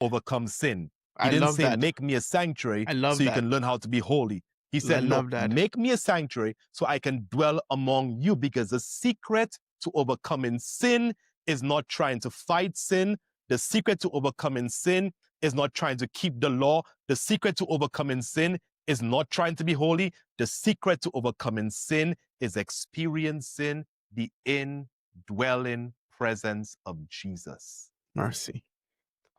overcome sin. He I didn't love say, that. make me a sanctuary I love so you that. can learn how to be holy. He I said, no, love that. make me a sanctuary so I can dwell among you, because the secret to overcoming sin is not trying to fight sin. The secret to overcoming sin is not trying to keep the law. The secret to overcoming sin is not trying to be holy. The secret to overcoming sin is experiencing the indwelling presence of Jesus. Mercy.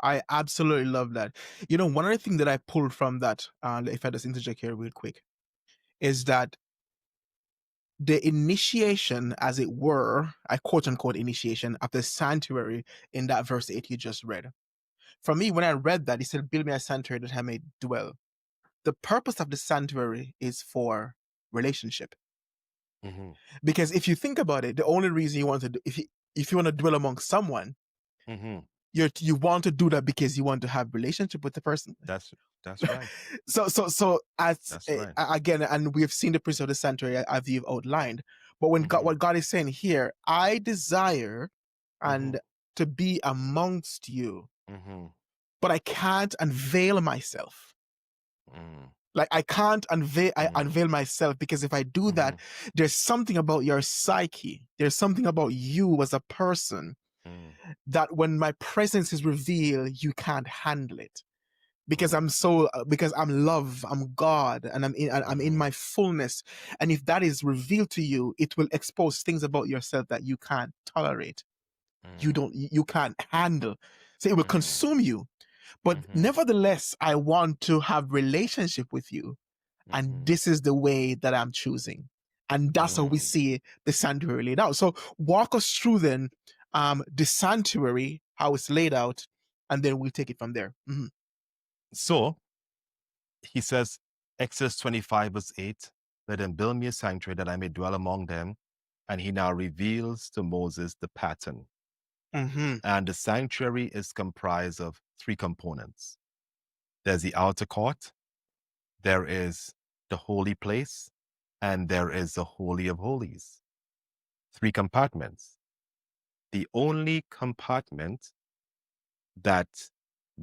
I absolutely love that. You know, one other thing that I pulled from that, if I just interject here real quick, is that the initiation, as it were, I quote unquote initiation of the sanctuary in that verse 8 you just read. For me, when I read that, he said, build me a sanctuary that I may dwell. The purpose of the sanctuary is for relationship. Mm-hmm. Because if you think about it, the only reason you want to do, if you want to dwell among someone, Mm-hmm. you want to do that because you want to have relationship with the person. That's right. So as That's right. again, and we have seen the principle of the sanctuary as you've outlined. But when God, what God is saying here, I desire and to be amongst you, but I can't unveil myself. Like I can't unveil myself, because if I do that, there's something about your psyche. There's something about you as a person that when my presence is revealed, you can't handle it. Because because I'm love, I'm God, and I'm in my fullness. And if that is revealed to you, it will expose things about yourself that you can't tolerate. You can't handle. So it will consume you. But nevertheless, I want to have relationship with you. And this is the way that I'm choosing. And that's how we see the sanctuary laid out. So walk us through then the sanctuary, how it's laid out, and then we'll take it from there. So he says, Exodus 25 verse 8, let them build me a sanctuary that I may dwell among them. And he now reveals to Moses the pattern. And the sanctuary is comprised of 3 components. There's the outer court, there is the holy place, and there is the Holy of Holies. 3 compartments. The only compartment that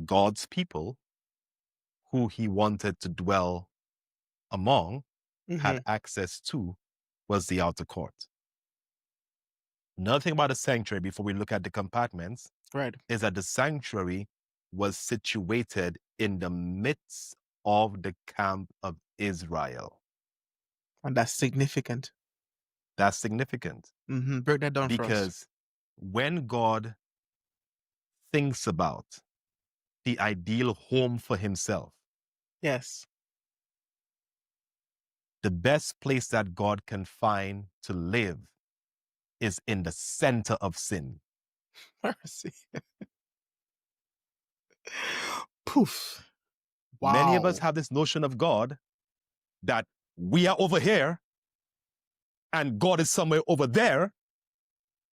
God's people, who he wanted to dwell among, had access to, was the outer court. Another thing about the sanctuary, before we look at the compartments, is that the sanctuary was situated in the midst of the camp of Israel. And that's significant. That's significant. Break that down for us. Because when God thinks about the ideal home for himself, yes, the best place that God can find to live is in the center of sin. Mercy. Poof. Wow. Many of us have this notion of God that we are over here and God is somewhere over there,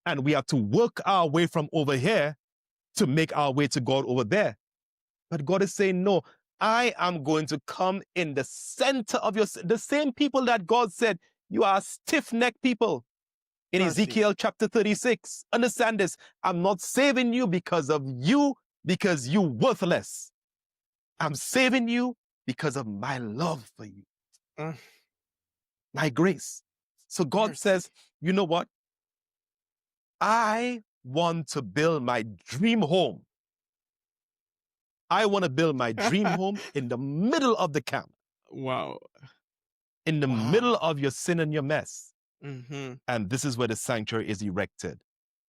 and we have to work our way from over here to make our way to God over there. But God is saying, no, I am going to come in the center of the same people that God said, you are stiff-necked people. In Ezekiel chapter 36, understand this, I'm not saving you because you worthless. I'm saving you because of my love for you. My grace. So God says, you know what? I want to build my dream home. I want to build my dream home in the middle of the camp. Wow. In the middle of your sin and your mess. And this is where the sanctuary is erected.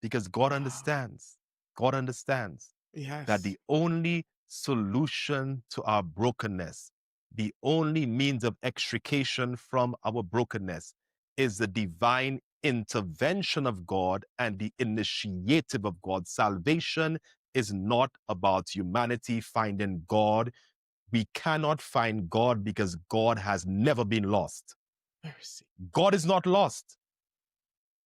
Because God understands. God understands that the only solution to our brokenness, the only means of extrication from our brokenness, is the divine intervention of God and the initiative of God. Salvation is not about humanity finding God. We cannot find God because God has never been lost. Mercy. God is not lost.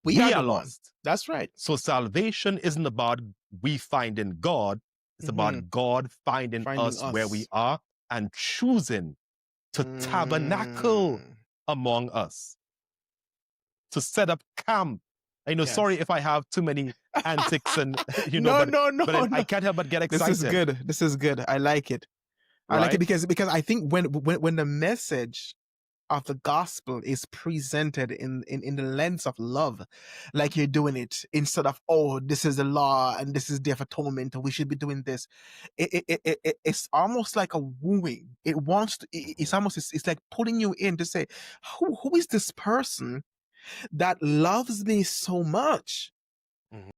We are lost. That's right. So salvation isn't about we finding God. It's about God finding us where we are and choosing to tabernacle among us, to set up camp I know, Yes. sorry if I have too many antics and, No, but I can't help but get excited. This is good. This is good. I like it. I like it because I think when the message of the gospel is presented in the lens of love, like you're doing it, instead of, oh, this is the law and this is day of atonement, we should be doing this. It's almost like a wooing. It wants to, it's like putting you in to say, who is this person that loves me so much